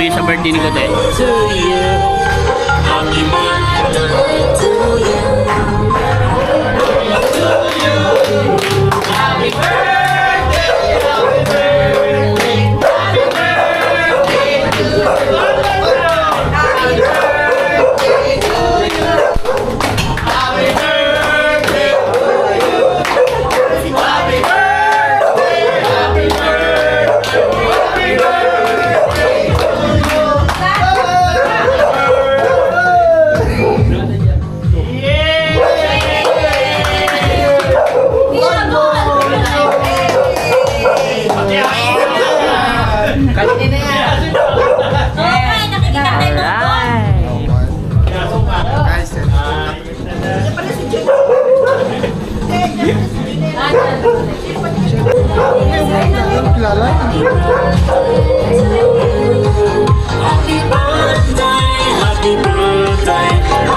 ngayon sa birthday ni Kote? To you. Happy birthday to you. Happy birthday, happy birthday, happy birthday to you. Happy birthday to you. Happy birthday to you. Happy birthday, happy birthday,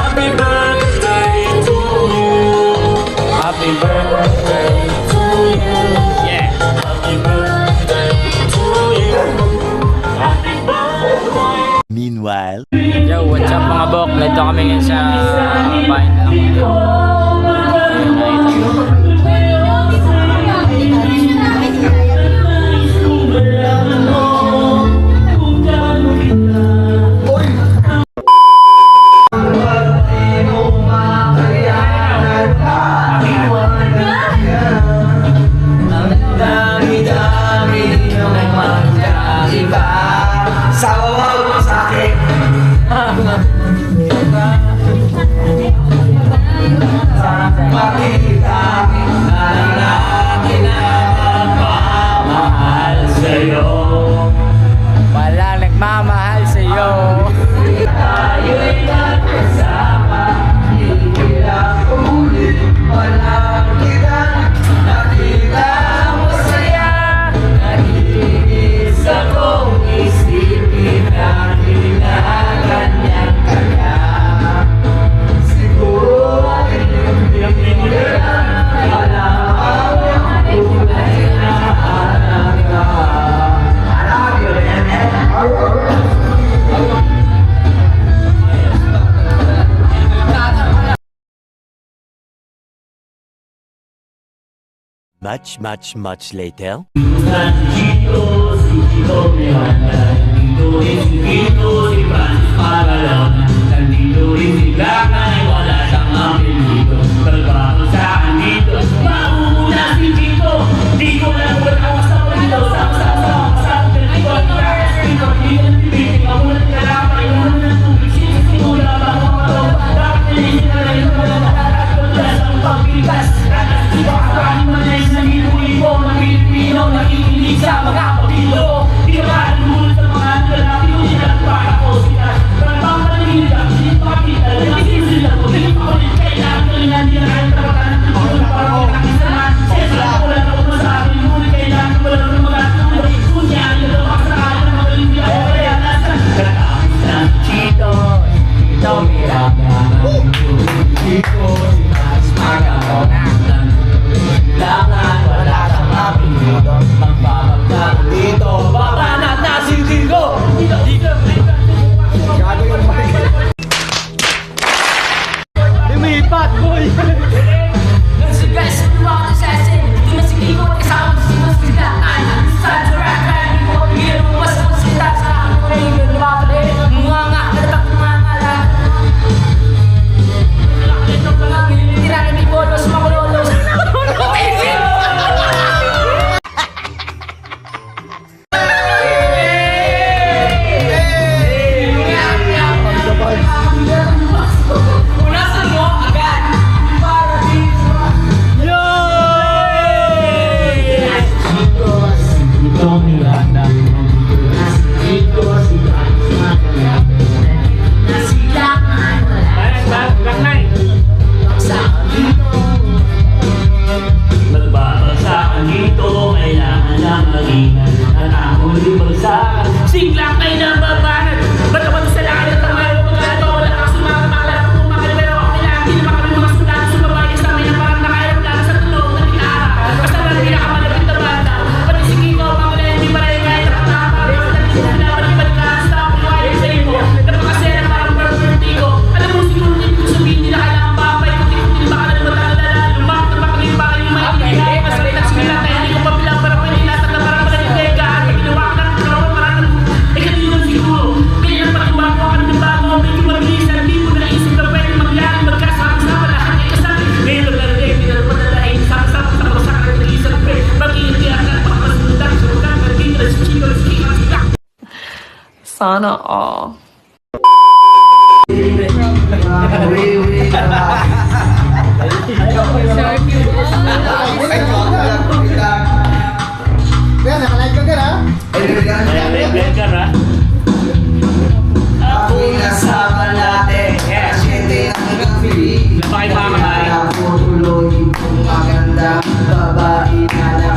happy birthday to you. Happy birthday, happy birthday, happy birthday to you. Happy birthday to you. Yeah. Happy birthday to you. Happy birthday. Meanwhile, Yo, what's up mga bok? Nandito kami ngayon sa bahay na lang. Walang nagmamahal sa'yo. Tayo'y nagkasama, hindi lang ulit, walang kita. Nakita mo saya, nakikinis akong isipin natin na ganyan kaya. Siguro ay hindi lang, alam ang tunay na anak ka. much later. Nandito si Tito Miranda, nandito rin si Tito, si Franz Paralan, nandito rin si Black Knight, wala siyang apelido, kalbaro sa akin dito, mauuna si Tito, di ko lang wala ako sa dito, sa dito, dito, dito, mamulat ka lang, mayroon ng tubig, sinula, bago ito, dapat nilisin na rin, wala ang pagbigas, di ba karami manay sa libo-libo ng Pilipino nakikinig sa mga kapatilo. Di ka ba nagulot sa mga lalaki mo sila para ko sila. Para bang manilinig ka, hindi pa kapita, nagiging sila ko, hindi pa ulit kailangan kalingan nila kahit tapatan ng tulong para ko nakisama. Siyempre ako lang ako sa akin, ngunit kailangan ko lang ng mga tulong. Kunya, nila makasakala ng mga limbya ko kaya nasa kakapit na Chito, Chito Miranda, Chito, si Mas Magato, Langan, wala kang apelido, magpapagdaan dito, babanat na si Digo! Lumipat, boy! Nagsigas sa mga assassin, di masigigo at kasama sa sila. Sa Juragan, di ko pagigil mo mas sila sa akin, lumapali, mga nga, natatak mga ngalan. Ito pa lang, tiranan ni Bolos, makulolos. Siglang kayo na babanat. Ba't naman sa langit at tamayo magkano? Wala kang sumama, makalala kung makalibero ako nila. Hindi naman kami mga sundalo sumabayan sa amin. Ang parang nakayang plano sa tulong na gitara. Basta lang pinakamalapit na banda. Pati sige ko, mga hindi pa rin kahit nakatapa. Basta lang sila, pati balikan sa ako. Sana all. Kaya nakalive ka ha? Ako'y nasama natin Kasi ang feeling tuloy magandang babae na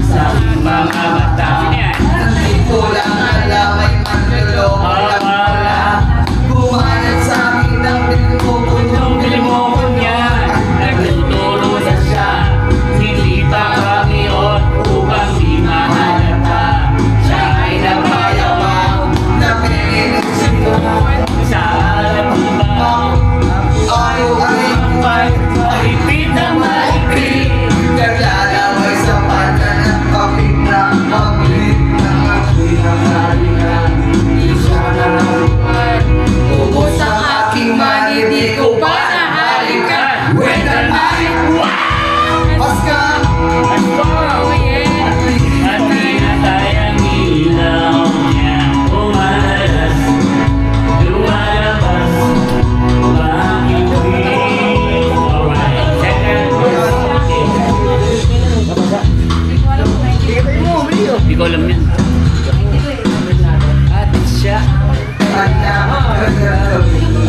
sa aking mga mata Hindi ko lang alam may manloloko lang pala Bumayad sa akin ng bilimoko niya Nagtutulong na siya Hindi pa kami upang di mahalata Siya ay napayawang Napilinig mo Sa alam mo ba Ayaw ay mahigpit na mahigpit Naglalaway sa pata ng kapit na mabilit Ng ako'y nakalingan Di siya na nabuhay Ubos ang aking money Di ko pa nahalikan When the night Paska At pinatay ang ilaw niya Umalas Lumalabas Bakit Alright Hindi ko alam yan At siya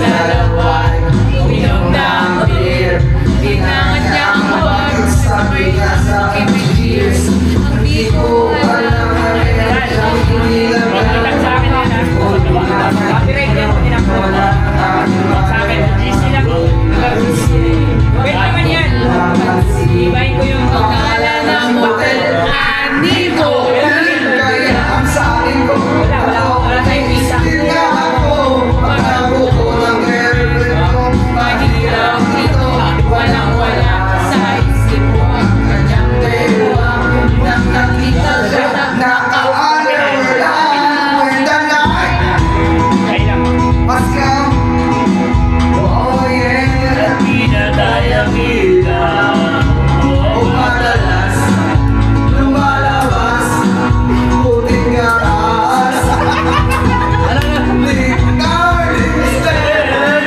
Lalaway Uminom ng beer Tinangan niya ang bag Sabi niya sa akin cheers Hindi ko alam Wait naman yan. Ibahin ko yung pagkakala ng motel. Anigo! Kaya ang sabi ko Wala tayong visa. Tingnan ako Pagkago ko ng girlfriend ko Mahirap dito. Walang-wala sa isip ko ang kanyang Pero nang nakita siya Nakaalaw lang When the night Paska Oh yeah At pinatay ang ilaw Madalas Lumalabas Puting garas Regarding step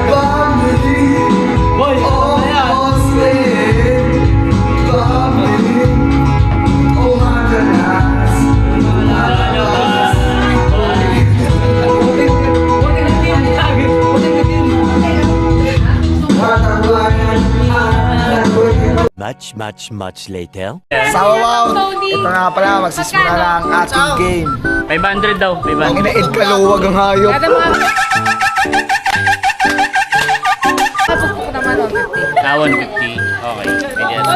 Bubbling Almost dead Bubbling Oh madalas Lumalabas Much later. Sa wow! Ito nga pala, magsisimula na ang ating game. 500 daw, Ang 500. ina-ed kaluwag ang hayop. Ah, 150. Okay. Pwede na.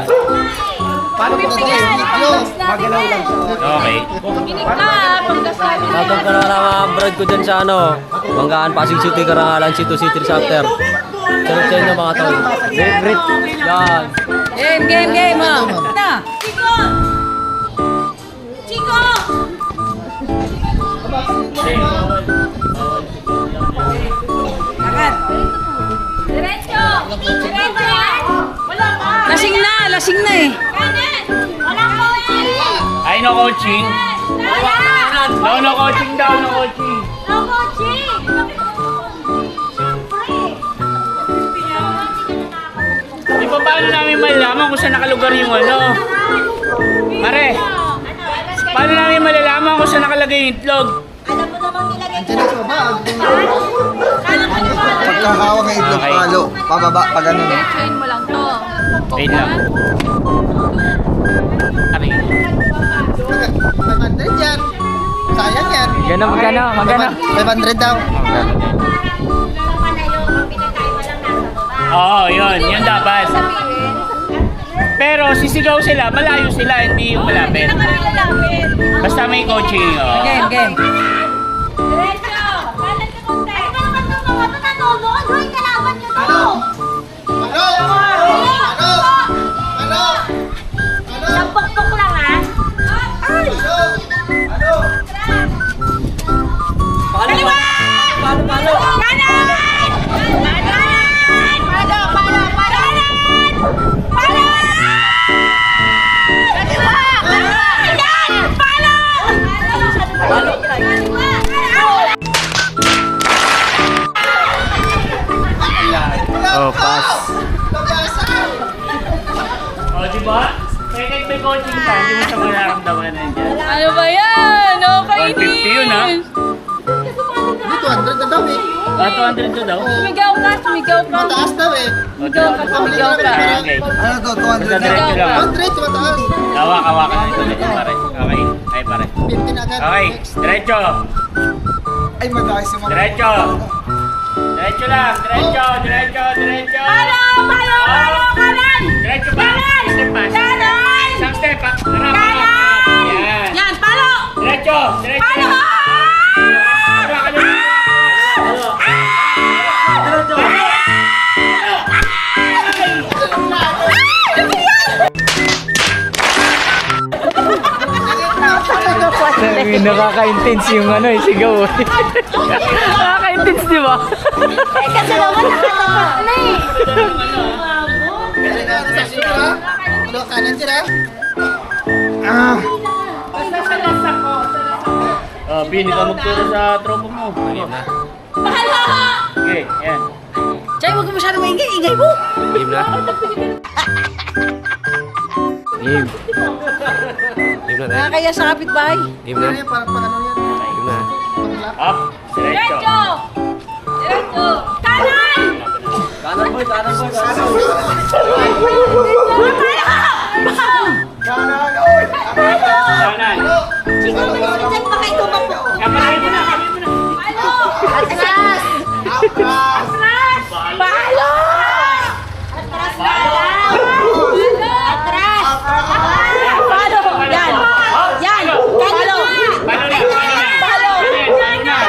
Paano ba ito? Video? Magalaw lang siya. Okay. Tatong ka na mga brad ko dyan sa ano, Manggaan, Pasig City, Karangalan, City City Chapter. Sarap sa inyo mga tol. Great. Yan. Game, ma'am. Na. Chico! Diretso! Diretso yan! Wala ka! Lasing na eh. Kanan! Walang coaching! Ay, no coaching. Wala! No coaching daw, no coaching. No coaching! Di ba paano namin malalaman kung saan nakalugar yung ano? Pare, paano namin malalaman kung saan nakalagay yung itlog? Alam mo namang nilagay Diyan na sa baba. Kanan ka naman! Pagkahawak ng itlog Okay. palo, pababa, pa ganun. Chain mo lang to. Wait lang. Ari. 500 yan. Sayang yan. Magana. 500 daw. Naman na yung pinagkain mo lang nasa baba. Oo, yun dapat. Pero sisigaw sila, malayo sila, hindi yung malapit. Basta may coaching. Oh. Game. Diretso! Kanan ka konti! Ay, ba naman itong mga ito nanulod? Hoy, kalaban nyo to! Sampok-pok lang, ha? Ay! Kaliwa! Kanan! Kanan! Palo! Kaliwa! Ayan! Palo! coaching ka, hindi mo siya mararamdaman na dyan. Ano ba yan? Okay 150 yun, ha? Dito, 200 na daw eh. 200 to daw. Sumigaw ka, sumigaw ka. Mataas daw eh. Sumigaw ka, sumigaw ka. Okay. Ano to, 200 Basta diretso lang. 100, mataas. Hawak-hawakan na ito pare. Okay. Ay pare. 50 na agad. Okay. Diretso. Ay, mataas yung mga. Diretso. Diretso lang. Diretso. Diretso. Diretso. Palo, kanan! Diretso pa. Step pa. Kanan! Isang step pa. Harap. Kanan! Yan. Yan, palo! Diretso. Diretso. Palo! Hawakan mo. Diretso. Nakaka-intense yung ano eh, sigaw. Nakaka-intense, di ba? Kasi naman nakatawa na eh. Ano, kanan sila? Oh, Bin, ikaw magturo sa tropa mo. Palo! Okay, yan. Chay, huwag mo masyadong maingay. Ingay mo! Game na? Game. Game na tayo. Nakakaya sa kapitbahay. Game na? Parang pang ano yan. Game na. Up, diretso. Diretso! Diretso! Kanan! Kanan boy, kanan boy, kanan. Kanan, oy! Kanan. Ikaw ba yung dyan pa kayo tumakbo? Kamay mo na, kamay mo na. Palo! Atras! Atras! Atras! Palo! Atras! Palo! Atras! Palo! Yan! Yan! Palo! Palo na, palo na. Palo! Palo na.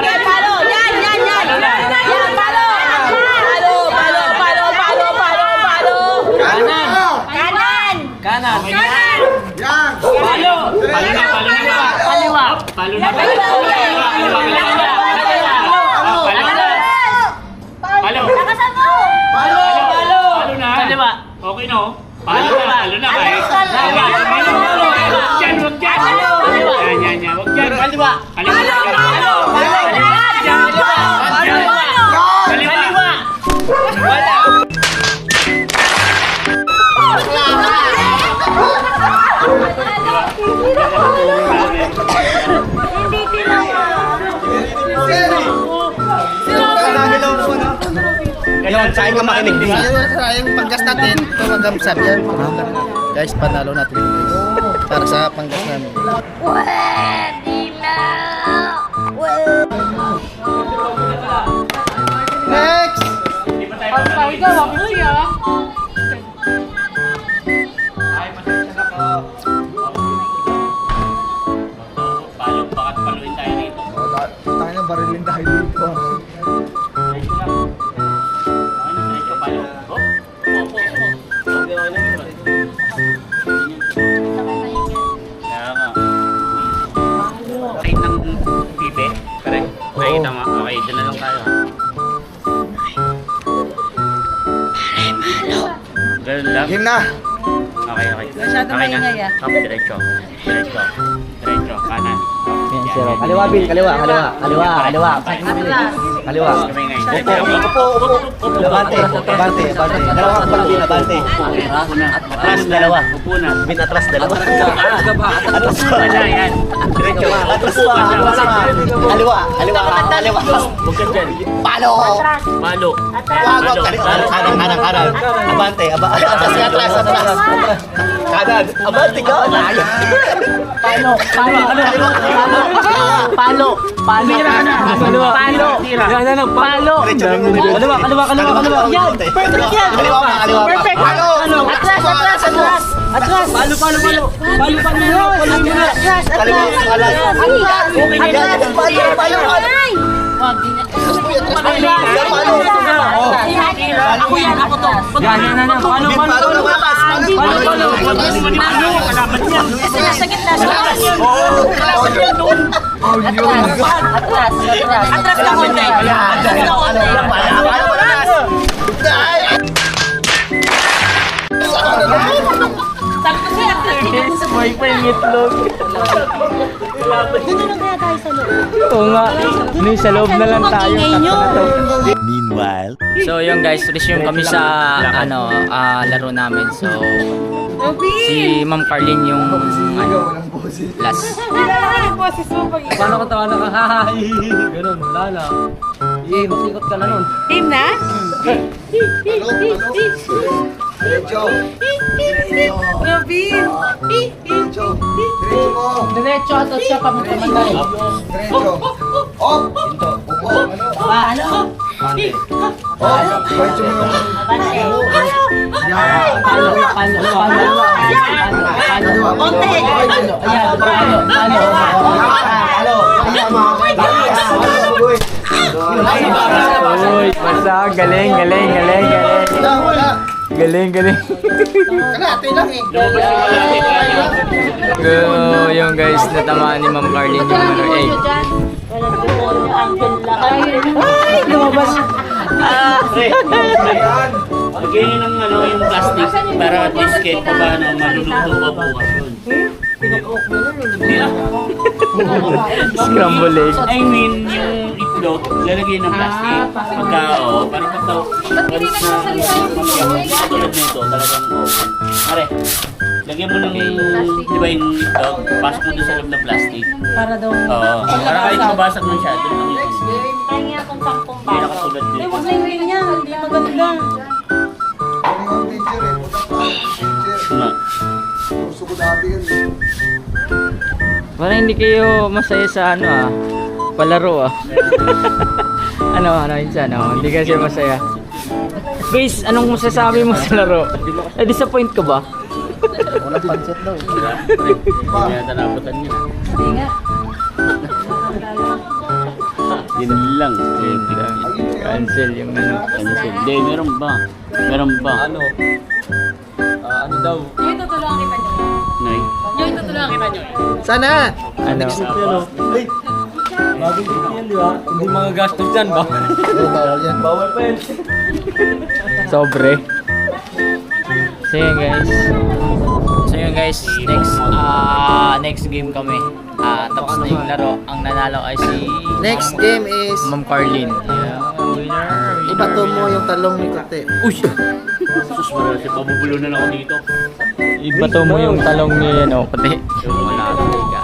Yan, palo! Yan! Yan! Yan! Yan! Palo! Palo! Palo! Palo! Palo! Palo! Palo! Kanan. Kanan! Kanan. Kanan! Yan! Palo. Palo na, palo na. Kaliwa. Palo na, palo na. Kaliwa, kaliwa. Palo na. Palo. Lakasan mo! Palo. Palo. Palo na. Kaliwa. Okay no? Palo na, palo na. Huwag dyan, huwag dyan. Yan, yan, yan. Huwag dyan. Kaliwa. Kaliwa. Palo! Kaliwa. Wala. Hindi tinawa. Ngayon, saan ka makinig din? Yung panggas natin, ito magamsap yan. Guys, panalo natin guys. Para sa panggas namin. Pwede na. Next! Hindi pa tayo pabalik. Ay, pasensya na po. Palo, bakit paluin tayo rito? Tayo na barilin tayo dito. Diretso lang. Okay na, diretso, palo. Opo, opo, opo. Okay, okay na yun. Kaya nga. Kahit ng pipe, correct? Nakikita mo? Okay, dyan na lang tayo. Ganun lang? Game na! Okay, okay. Masyado Okay na. maingay, ah. Up, diretso. Diretso. Diretso, kanan. Yan. Kaliwa, Bill. Kaliwa, kaliwa. Kaliwa, kaliwa. Kaliwa. Kamay ngayon. Upo, upo. Abante, abante, abante. Dalawa ka pala, Bill. Abante. Atras, dalawa. Upo na. Bin, atras, dalawa. Atras pa na, yan. Diretso. Atras pa, atras pa. Kaliwa, kaliwa, kaliwa. Huwag ka dyan. Palo! Palo. Wag, wag, kanan, kanan, kanan. Abante, abante. Atras, atras, atras. Kanan, abante ka. Palo. Palo. Palo. Palo. Palo. Palo. Palo. Kaliwa, kaliwa, kaliwa, kaliwa. Yan, perfect yan. Kaliwa pa, kaliwa pa. Perfect. Palo! Atras, atras, atras. Atras. Palo. Palo. Palo. Palo. Palo. Atras, Kaliwa, atras. kaliwa. Atras. Palo, palo, palo. Ay! Ako yan, ako to. Yan. Palo. Bin, palo na wakas. Palo. Kalaban niya. Sa gitna, sa gitna. Kalaban niya doon. Atras, atras. Atras ka konti. Atras ka konti. Sakto siya. May pa yung itlog. Dito na kaya tayo sa loob. Oo nga. Ano sa loob na lang tayo. Meanwhile, So yun guys, resume kami sa laro namin. So Si Ma'am Carlin yung last. Paano ka tawa na ka? Hahaha. Ganun, wala na. Masikot ka na nun. Team na? Robin! Diretso at siya pamunta-mantay. Uy, basta galing. Galing. Kalahati lang eh. Go, yung guys, natamaan ni Ma'am Carlin yung ano, egg. Lumabas. Lagyan nyo ng ano, yung plastic para at least kahit pa paano maluluto pa bukas yun. Scramble egg. I mean, yung itlog, lalagyan ng plastic. Pagka, parang pagka, walis na, katulad nito, talagang open. Pare, lagyan mo ng, di ba yung itlog, pasok mo doon sa loob ng plastic. Para daw. Oo, para kahit mabasag mo siya, doon lang yun. Kaya kung sampung Hindi na katulad Eh, dito. wag na yung niya. Hindi maganda. Nga. Parang hindi kayo masaya sa ano palaro ano yun hindi kasi masaya. Guys, anong masasabi mo sa laro? Na-disappoint ka ba? Walang pancet daw. Hindi yata nabutan niya. Hindi nga. Yun lang. Cancel yung ano. Cancel. Hindi, meron ba? Meron ba? Ano? Ano daw? Yung tutulungan kita nyo. Nay. Yung tutulungan kita nyo. Sana! Ano? Bagong tip yan, di ba? Hindi mga gastos dyan ba? Bawal yan. Bawal pa yan. Sobre. So yun guys, next game kami. Tapos na yung laro. Ang nanalo ay si Next game is Ma'am Carlin. Winner. ibato mo yung talong ni Kote. Uy! Sus, marami si pabubulunan ako dito. Ibato mo yung talong ni ano, pati. Wala talaga.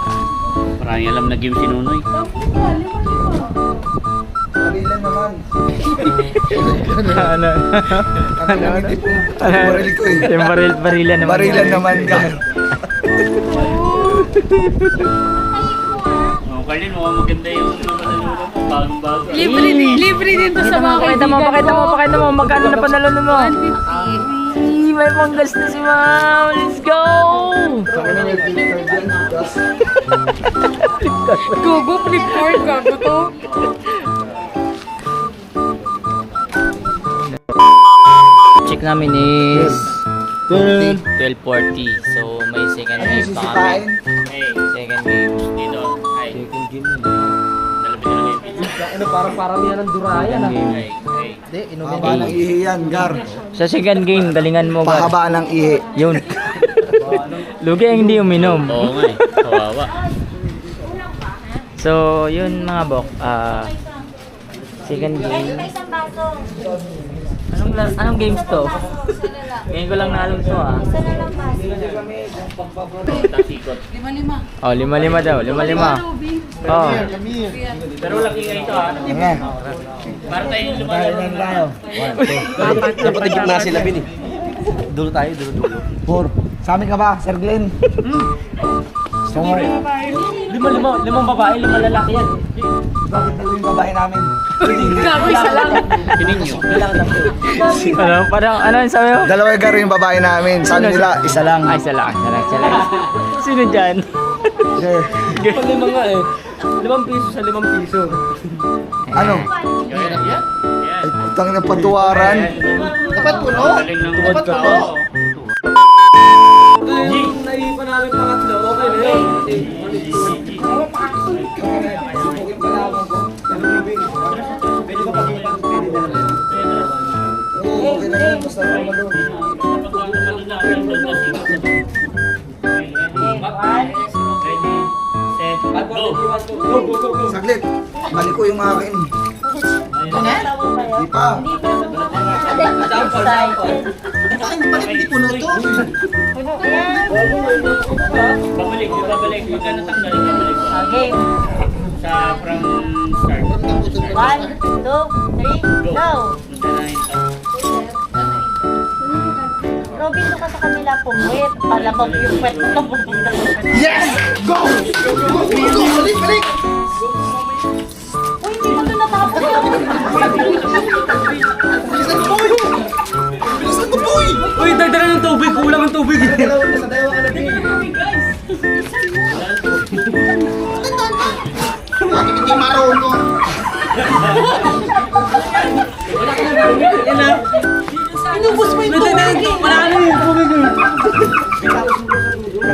Maraming alam na game si Nunoy. Ano? Baril ko eh. Yung barilan naman. Barilan naman ka. Oh, Carlin, mukhang maganda yung nanununan mo. Bagong-bago. Libre din to sa mga Pakita mo, magkano na panalo mo? 150. May panggas na si Ma'am. Let's go! Gugo, flip board, gago to. Check namin is 12:40. So may second game pa kami. Hey, Second game. dito. Ay, Second game na. dalabi na lang yung pizza. Ano, parang paramihan ng durayan Second game. Hey, hey. Hindi, inumin. Pahaba ng ihi yan, Gar. Sa second game, galingan mo ba? Pahaba ng ihi. Yun. Lugi ang hindi uminom. Oo nga eh. Kawawa. So, yun mga bok. Second game. Anong games to? Ngayon ko lang naalam to Tasikot. Oh, 5-5 daw. 5-5. Oh. Pero laki nga ito Para tayo lumalaro. Dapat gitna sila, Bin eh. Dulo tayo, dulo. 4. Sa amin ka ba, Sir Glenn? Limang babae, 5 lalaki yan. Bakit dito yung babae namin? Gago, isa lang. Sininyo. Ano? Parang, ano yung sabi mo? Dalawa yung Gar yung babae namin. Sa amin nila, isa lang. Ay, isa lang. Sino dyan? Sir, Lima nga eh. 5 piso sa 5 piso. ano? Yan. Ay, putang na patuwaran. Dapat puno. Galing ng Dapat puno. Yung naipan namin pangatlo, okay na yun. Oo, okay na yun. Basta malo. Ready, set, go! Saglit. Mali ko yung akin. Di pa. Bakit hindi puno to? Babalik. Huwag ka natanggal. Babalik. Okay. Sa from start. 1, 2, 3, go! Robin, doon ka sa kanila pumwit. Palabag yung pwet mo pupunta sa pwet. Yes! Go! Balik! Uy, hindi mo doon natapos yun. Bilisan mo, boy! Uy, dagdagan ng tubig. Kulang ang tubig. Bakit hindi marunong? Inubos mo yung tubig. Wala ka na yung tubig.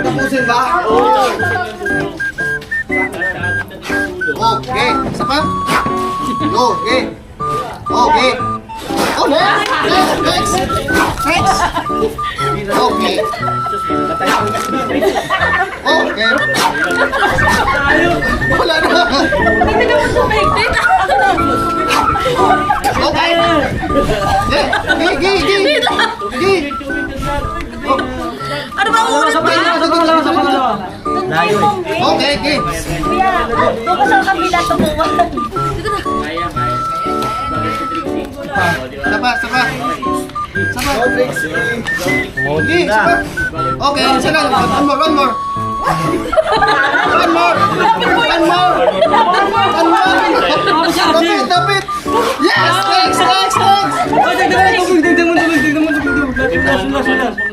Tapusin ba? Okay. Isa pa? Okay. Okay. Oh, next! Okay. Okay. Wala na. Hindi ka mo sumigtit. Okay. Gi. Ano ba ulit? Okay, gi. Kuya, doon ka sa kabila tumuwan. Kaya. Bakit si Trixie? Isa pa. Gi, isa pa. Okay, isa lang. One more. Tapit. Yes! Next!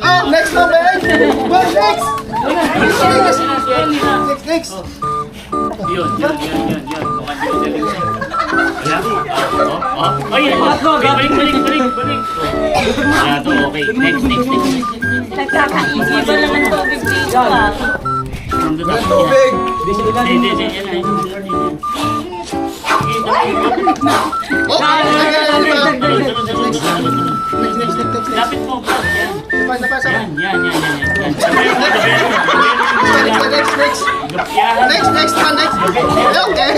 Oh, next na, Ben! Well, next! Next! Yun. Mukhang di ko galing. Balik. Yan, okay. Next. Nagkakaisipan lang ang tubig dito ah. From the top. Tubig! Hindi. Lapit mo, bro. Yan. Yan. Next. Okay.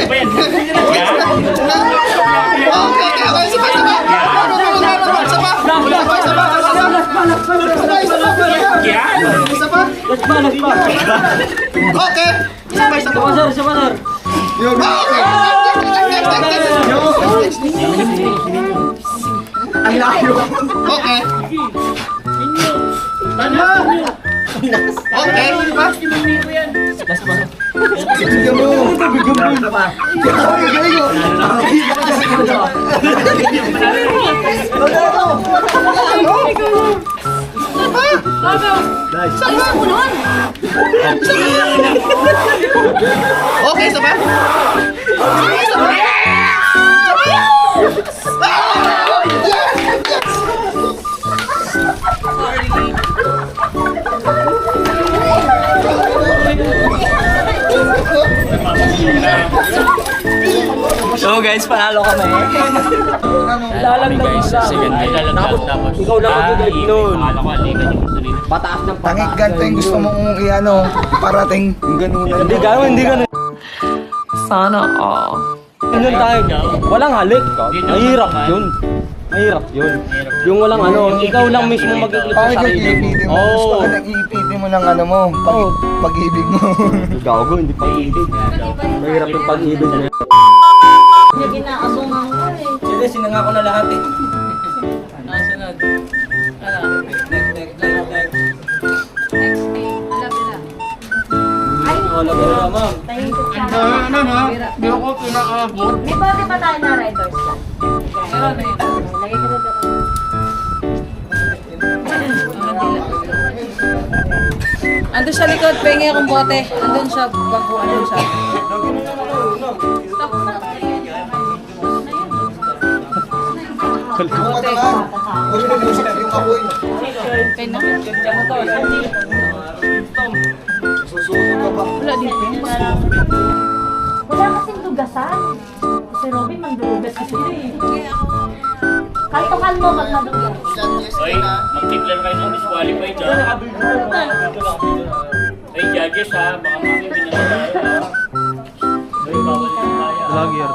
Isa pa. Okay. Isa pa. Yun. Okay. Ang layo. Okay. Okay. Bigyan mo! Galing mo! Okay, isa pa. So guys, panalo kami. Kami guys, sa second day. Tapos. Ikaw lang mag-grade nun. Akala ko, hindi ka yung gusto Pataas ng Tangik ganito yung gusto mong i-ano, parating ganunan. Hindi ganun. Sana Ganun tayo. Walang halik. Mahirap yun. Yung walang ano, ikaw lang mismo mag-iklip sa Bakit sarili mo. iipitin mo? Gusto ka nang iipitin mo ng ano mo, pag-ibig mo. Gago, hindi pag-ibig. Mahirap yung pag-ibig mo. Hindi ginaasungan ko eh. Sige, sinanga ko na lahat eh. Wala ba ma'am? Thank you, Chang. Hindi ako pinakaabot. May bagay pa tayo na riders ka. Lagay ka na dito. Andun siya likod, pengi akong bote. Andun siya, bago, andun siya. Huwag ka lang. Huwag mo nag-usap yung apoy. Susunod ka pa. Wala kasing dugasan. Si Robin mandulugas kasi eh. Kaltukan mo pag nadugas. Oy, mag-declare kayo ng disqualified ha. Ay, judges ha. Baka mami pinatay tayo ha. Oy, bawal din tayo. Vlogger.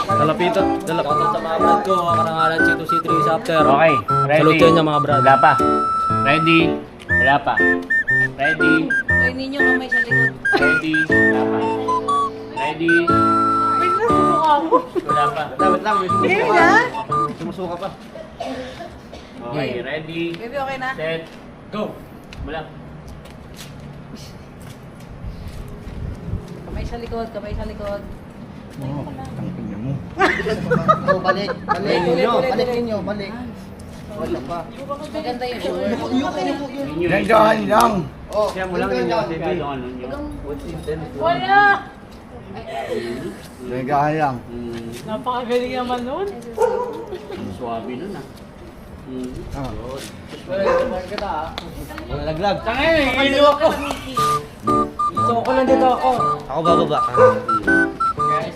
Dalapito sa mga brad ko, karangalan Chito C3 Chapter. Okay, ready. Salute yun yung mga brad. Wala pa. Ready. Wala pa. Ready. Hoy, ninyo kamay sa likod. Ready. Wala pa. Ready. Wala pa. Dapat lang, may sumusuka pa. Okay, ready. Baby, okay na? Set. Go. Wala. Kamay sa likod, kamay sa likod. Oh, balik. Balik ninyo. Balik ninyo. Balik. Wala pa. Maganda yun. Ganyan lang. Oh, Siya mo lang yung baby. Wala! Ganyan lang. Napakagaling naman nun. Suwabe nun ah. Laglag. Tangay, ilo ako. Ito ko lang dito ako. Ako bababa.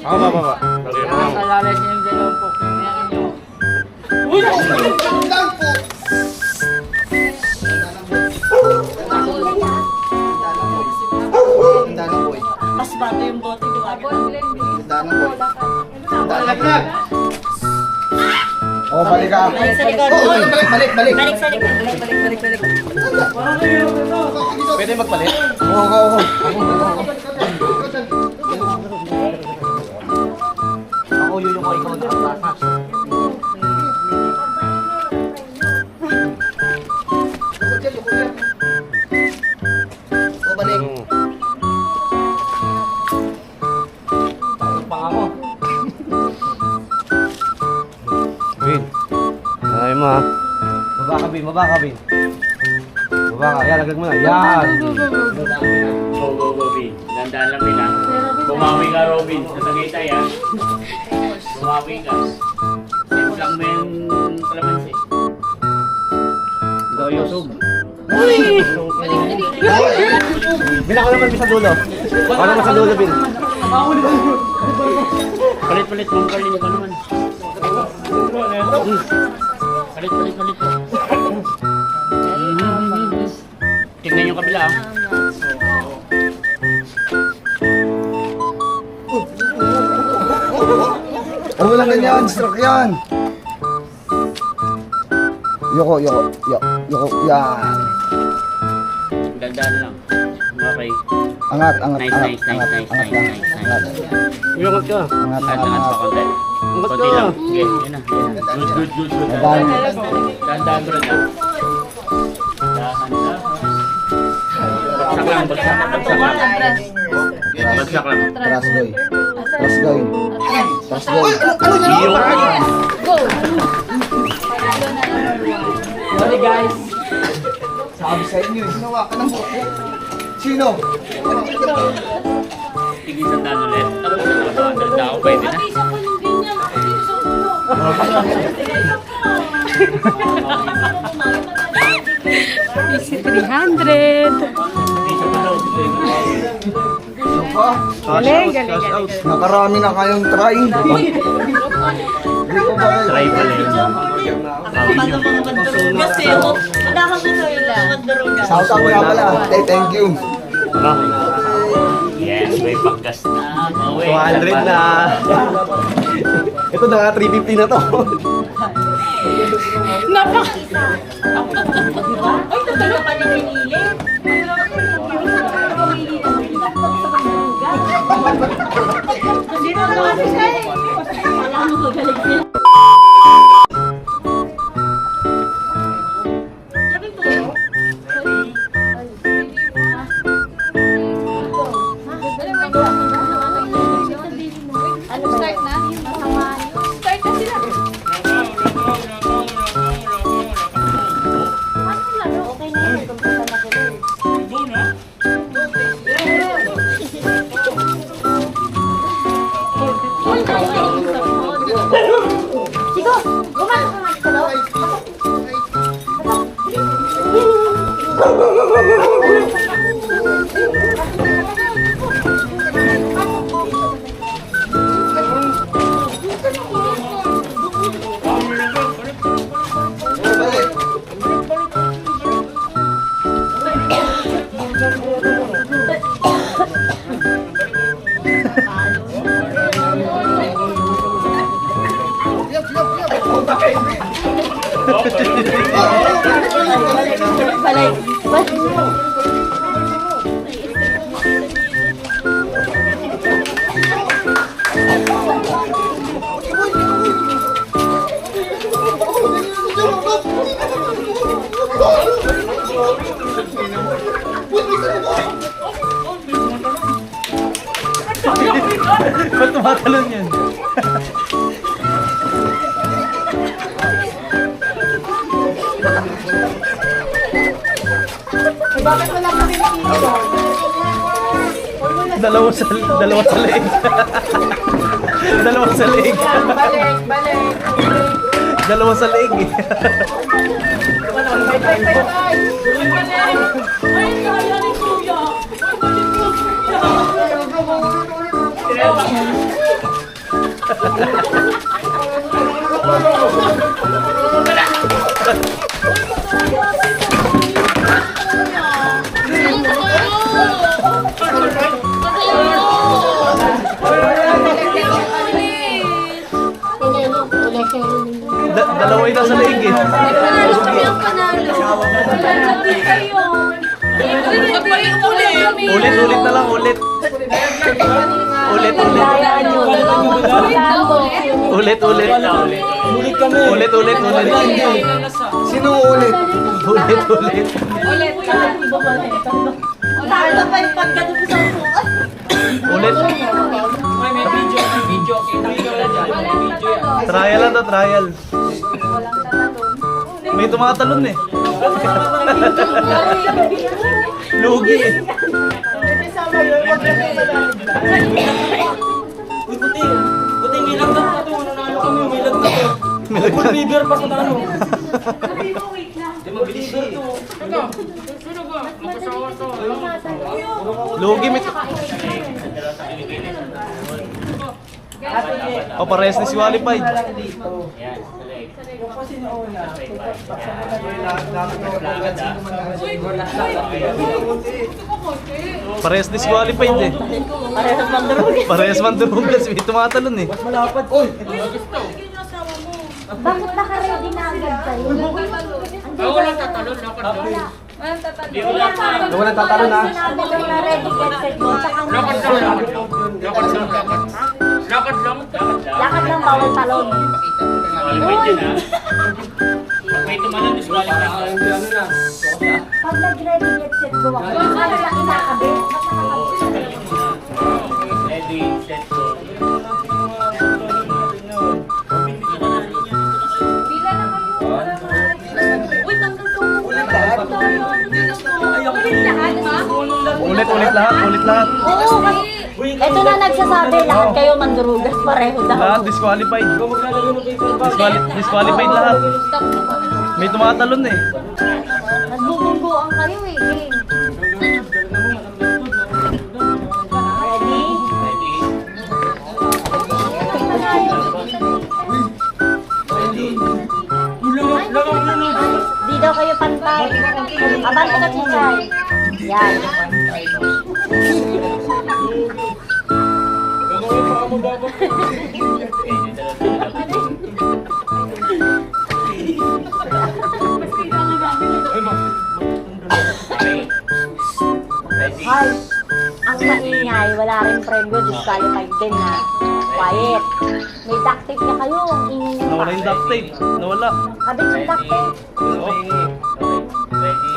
Ako bababa. Nakakalala siya yung dalawang po. Kaya nyo. Danang boy. Mas bato yung bote, di ba? Danang boy. Danang. O, balik ka. Balik sa likod. Oh, balik. Balik sa likod. Balik. Pwede magpalit? Oo, oo. Ako yun yung ikaw na nakapasa. O, balik. Pa ako. Bin. Ay mo ha. Baba ka, Bin. Baba ka. Yan, laglag mo na. Yan. Go, Bin. Dandaan lang din ah. Bumawi ka, Robin. Sa Tagaytay ah. Bumawi ka. Same lang mo yung kalamansi. Ito Yusuf. Bin, ako naman sa dulo. Ako naman sa dulo, Bin. Palit, Ma'am Carlin ko naman. Palit. Tignan yung kabila ah. O, walang ganyan. Stroke yan. Yoko. Yan. Dandaan lang. Okay. Angat. Nice. Uyangat ka. Angat. Angat pa konti. Konti ka. lang. Okay, yun na. Good. Dahan. Dandaan bro na. Dahan. Bagsak lang. Trust going. Go! Sorry guys. Sabi sa inyo, sinawa ka ng buhok. Sino? Tigil sa daan ulit. Tapos sa mga tao, pwede na. Easy 300. Galing. Nakarami na kayong try. Try pa lang. Kasi ako, nakakagusto lang. Shout out nga pala. Hey, thank you. Yes, may panggas na. 200 na. Ito na nga, 350 na to. Ay, tatalo pa niya pinili. Kasi na naman siya eh. Wala mo galing sila. Ano start na? Start na sila. Okay na yun. Kumpisa na sila. Chico, gumasok ka nga sa loob. balik. Ba't tumatalon yan? Dalawa sa leeg. Dalawa sa leeg. Dalawa sa leeg. Dalawa yung nasa leeg eh. Ulit na lang, ulit. Ulit. Sino ulit? Ulit. Ulit. May video. Kita ko lang dyan. May video yan. Trial lang to, trial. May tumatalon eh. Lugi eh. Uy, puti, may lagdag na to. Nanalo kami, may lagdag to. Full beaver pa sa talo. Di mabilis eh. Lugi may... O, parehas ni si Qualified. Parehas ni si Qualified eh. Parehas mandurugas. May tumatalon eh. Bakit naka-ready na agad tayo? Walang tatalon, lakad lang. Walang tatalon na. Sinabi daw na ready get set mo. Tsaka Lakad lang. lakad lang bawal talon. May tumalan, disqualify. Pag nag-ready get set go ako. Ano lang inakabit? Ready, set, go. Ulit lahat. Oo, kasi ito na nagsasabi, lahat kayo mandurugas, pareho daw. Lahat disqualified. Disqualified lahat. May tumatalon eh. Nagbubungguan kayo eh. Ready? Di daw kayo pantay. Abante ka, Chichay. Yan. Ay, ang maingay, wala rin premyo, disqualified din ha. Quiet. May duct tape na kayo, ang ingay nyo. Nawala yung duct tape. Nawala. Kabit yung duct tape. Ready,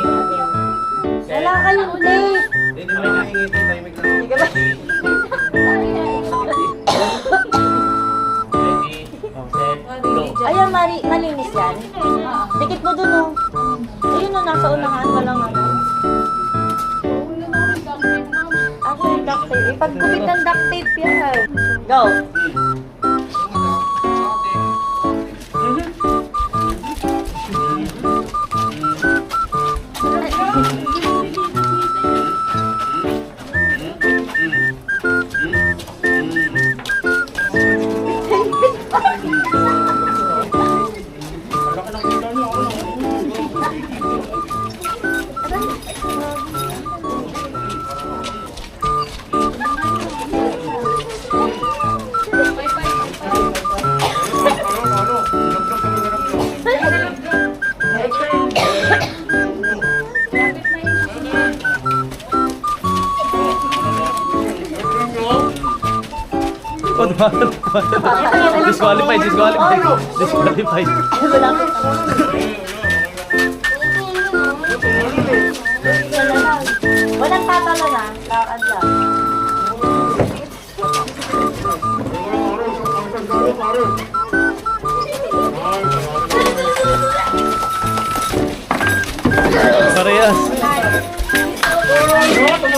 Wala kayong tape. ready, set, go. Ayun, malinis yan. Dikit mo dun oh. Ayun oh, nasa unahan, walang ano. Ako yung duct tape. Ipagkupit ng duct tape yan. Go. Disqualified. Disqualified. Walang tatalo na. Lakad lang. Parehas.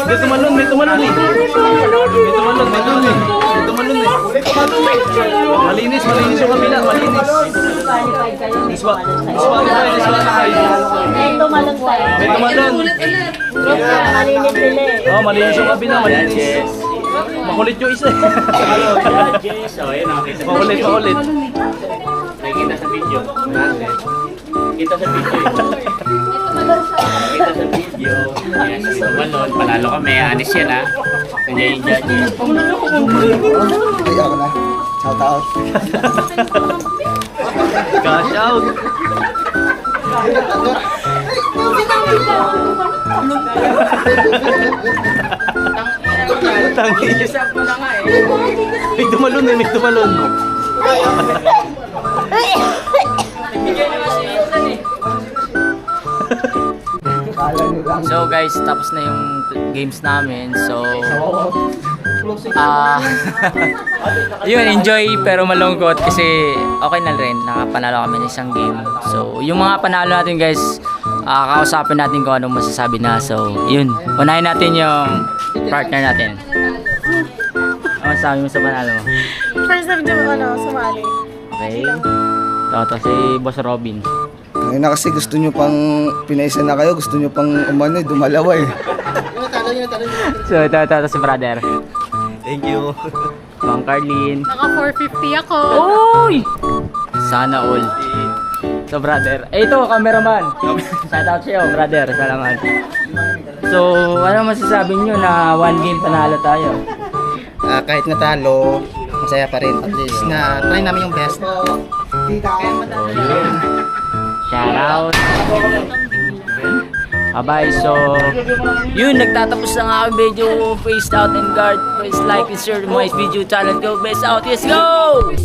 May tumalon eh. May tumalon eh. Malinis yung kabila, malinis. Disqualified kayo. Disqualified. May tumalon sa'yo. May tumalon. Malinis sila eh. Oh, malinis yung kabila, malinis. Makulit yung isa eh. Yes, oh, yun, nakita sa Makulit. nakikita sa video. Kita sa video. Kita sa video. Yes, tumalon. Panalo kami. Anis yan, ha? Nandiyan yung judges. Ay, ako na. Shout out. Cash out. Tangis. May tumalon. So guys, tapos na yung games namin. So yun, enjoy pero malungkot kasi okay na rin, nakapanalo kami ng isang game. So yung mga panalo natin guys, kakausapin natin kung anong masasabi na. So yun, unahin natin yung partner natin. Ano masasabi mo sa panalo mo? First time sumali. Okay. Ito si Boss Robin. Ngayon na kasi gusto nyo pang pinaisa na kayo, gusto nyo pang umano, dumalawa eh. So ito si brother. Thank you. Ma'am Carlene. Naka 450 ako. Uy! Sana all. So brother, ito cameraman. Shout out sa'yo brother, salamat. So ano masasabi nyo na one game panalo tayo? Kahit natalo, masaya pa rin. At least na try namin yung best. Shout out. Bye-bye. So, yun, nagtatapos na nga ang video. Face out and guard. Please like and share my video channel. Go, best out. Let's go!